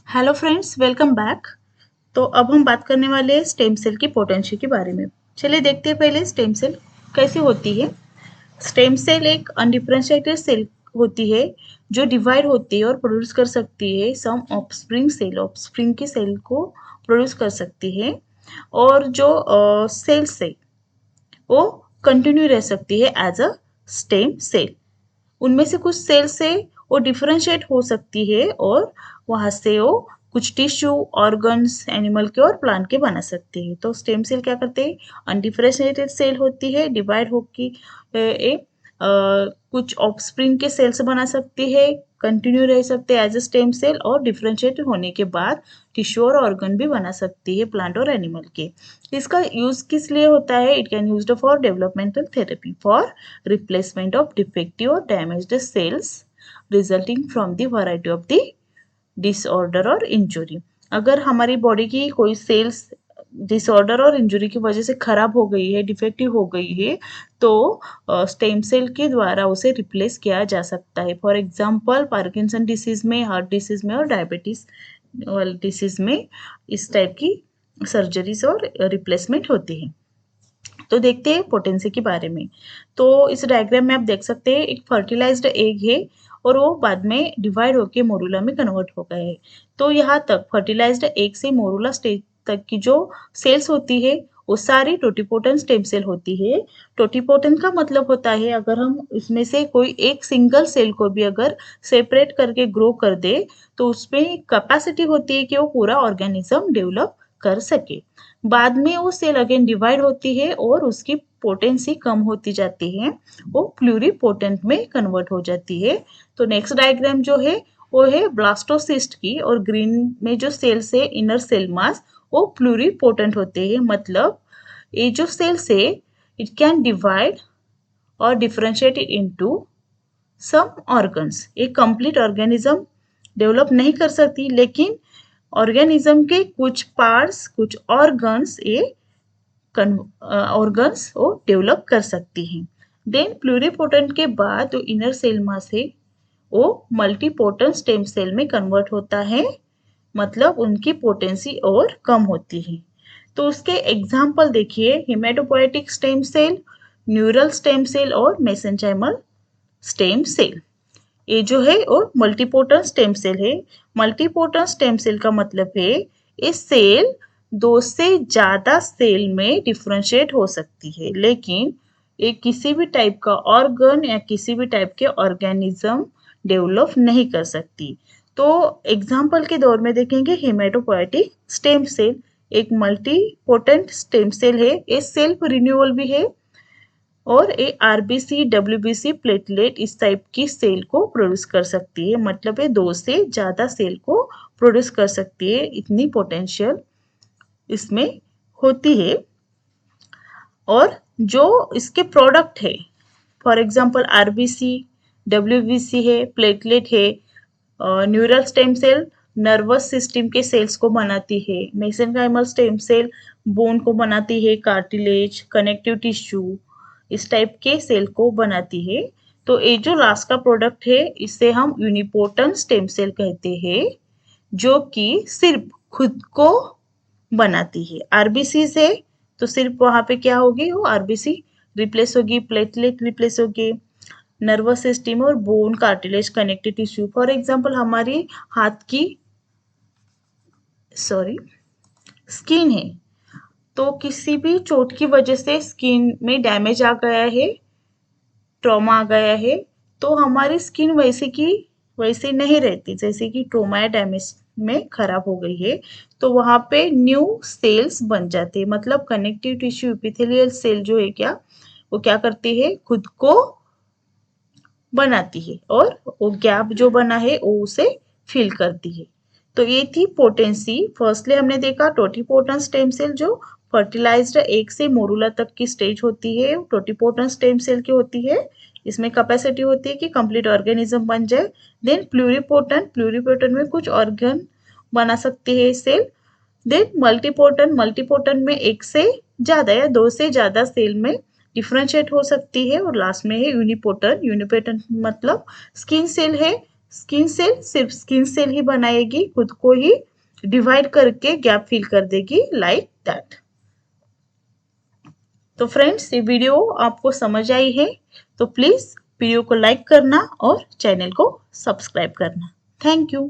Hello friends, welcome back. तो अब हम बात करने वाले हैं स्टेम सेल की पोटेंशियल के बारे में। चलिए देखते हैं पहले स्टेम सेल कैसे होती है। स्टेम सेल एक अनडिफरेंशिएटेड सेल होती है जो डिवाइड होती है और प्रोड्यूस कर सकती है सम ऑफस्प्रिंग की सेल को प्रोड्यूस कर सकती है। और जो सेल्स है वो कंटिन्यू रह सकती है एज अ स्टेम सेल। उनमें से कुछ सेल से वो डिफरेंशिएट हो सकती है और वहाँ से वो कुछ टिश्यू, ऑर्गन्स एनिमल के और प्लांट के बना सकती है। तो स्टेम सेल क्या करते हैं? अनडिफरेंशिएटेड सेल होती है, डिवाइड होकर कुछ ऑफस्प्रिंग के सेल्स बना सकती है, कंटिन्यू रह सकते हैं एज अ स्टेम सेल और डिफरेंशिएट होने के बाद टिश्यू और ऑर्गन भी बना सकती है प्लांट और एनिमल के। इसका यूज किस लिए होता है? It can used for developmental therapy for replacement of defective or damaged cells resulting from the variety of the disorder or injury। अगर हमारी बॉडी की कोई सेल्स डिसऑर्डर और इंजुरी की वजह से खराब हो गई है, डिफेक्टिव हो गई है, तो स्टेम सेल के द्वारा उसे रिप्लेस किया जा सकता है। फॉर एग्जांपल पार्किंसन डिसीज में, हार्ट डिसीज में और डायबिटीज डिसीज में इस टाइप की सर्जरीज और रिप्लेसमेंट होती है। तो देखते हैं पोटेंसी के बारे में। तो इस डायग्राम में आप देख सकते हैं एक फर्टिलाइज्ड एग है और वो बाद में डिवाइड होकर मोरूला में कन्वर्ट हो गया है। तो यहाँ तक फर्टिलाइज्ड एग से मोरूला स्टेज तक की जो सेल्स होती है वो सारी टोटिपोटेंट स्टेम सेल होती है। टोटिपोटेंट का मतलब होता है अगर हम इसमें से कोई एक सिंगल सेल को भी अगर सेपरेट करके ग्रो कर दे तो उसमें कैपेसिटी होती है कि वो पूरा ऑर्गेनिज्म डेवलप कर सके। बाद में वो सेल अगेन डिवाइड होती है और उसकी पोटेंसी कम होती जाती है, वो प्लूरिपोटेंट में कन्वर्ट हो जाती है। तो नेक्स्ट डायग्राम जो है वो है ब्लास्टोसिस्ट की, और ग्रीन में जो सेल्स है इनर सेल मास वो प्लूरिपोटेंट होते हैं। मतलब ये जो सेल्स है इट कैन डिवाइड और डिफरेंशिएट इनटू सम ऑर्गन्स। एक कंप्लीट ऑर्गेनिज्म डेवलप नहीं कर सकती, लेकिन ऑर्गेनिज्म के कुछ पार्ट्स, कुछ ऑर्गन्स ये ऑर्गन्स वो डेवलप कर सकती हैं। देन प्लूरिपोटेंट के बाद जो इनर सेल मास है वो मल्टीपोटेंट स्टेम सेल में कन्वर्ट होता है। मतलब उनकी पोटेंसी और कम होती है। तो उसके एग्जाम्पल देखिए, haematopoietic stem cell, neural stem cell और मेसेंचाइमल स्टेम सेल। ये जो है वो मल्टीपोटेंट स्टेम सेल है। मल्टीपोटेंट स्टेम सेल का मतलब है ये सेल दो से ज्यादा सेल में डिफरेंशिएट हो सकती है, लेकिन ये किसी भी टाइप का ऑर्गन या किसी भी टाइप के ऑर्गेनिज्म डेवलप नहीं कर सकती। तो एग्जाम्पल के दौर में देखेंगे हेमेटोपोएटिक स्टेम सेल एक मल्टीपोटेंट स्टेम सेल है। ये सेल्फ रिन्यूअल भी है और ये आरबीसी, डब्ल्यूबीसी, प्लेटलेट इस टाइप की सेल को प्रोड्यूस कर सकती है। मतलब ये दो से ज्यादा सेल को प्रोड्यूस कर सकती है, इतनी पोटेंशियल इसमें होती है। और जो इसके प्रोडक्ट है, फॉर एग्जांपल आरबीसी, डब्ल्यूबीसी है, प्लेटलेट है, neural stem cell nervous system के सेल्स को बनाती है, मेसेनकाइमल स्टेम सेल बोन को बनाती है, कार्टिलेज, कनेक्टिव टिश्यू इस टाइप के सेल को बनाती है। तो ये जो लास्ट का प्रोडक्ट है इसे हम यूनिपोटेंट स्टेम सेल कहते हैं, जो कि सिर्फ खुद को बनाती है। आरबीसी से तो सिर्फ वहां पे क्या होगी, वो आरबीसी रिप्लेस होगी, प्लेटलेट रिप्लेस होगी, नर्वस सिस्टम और bone, cartilage, connective tissue. For example हमारी हाथ की स्किन है, तो किसी भी चोट की वजह से स्किन में डैमेज आ गया है, ट्रॉमा आ गया है, तो हमारी स्किन वैसे की वैसे नहीं रहती जैसे कि ट्रॉमा या डैमेज में खराब हो गई है। तो वहां पे न्यू सेल्स बन जाते हैं। मतलब कनेक्टिव टिश्यू एपिथेलियल सेल जो है क्या, वो क्या करती है, खुद को बनाती है और वो गैप जो बना है वो उसे फिल करती है। तो ये थी पोटेंसी। फर्स्टली हमने देखा टोटिपोटेंट स्टेम सेल जो फर्टिलाइज्ड एग से मोरूला तक की स्टेज होती है, टोटिपोटेंट स्टेम सेल की होती है। इसमें कैपेसिटी होती है कि कंप्लीट ऑर्गेनिज्म बन जाए। देन प्लूरिपोटेंट में कुछ ऑर्गन बना सकती है सेल। देन मल्टीपोटेंट में एक से ज्यादा या दो से ज्यादा सेल में डिफरेंशिएट हो सकती है। और लास्ट में है यूनिपोटेंट मतलब स्किन सेल है स्किन सेल सिर्फ स्किन सेल ही बनाएगी, खुद को ही डिवाइड करके गैप फिल कर देगी लाइक दैट। तो फ्रेंड्स, ये वीडियो आपको समझ आई है तो प्लीज वीडियो को लाइक करना और चैनल को सब्सक्राइब करना। Thank you.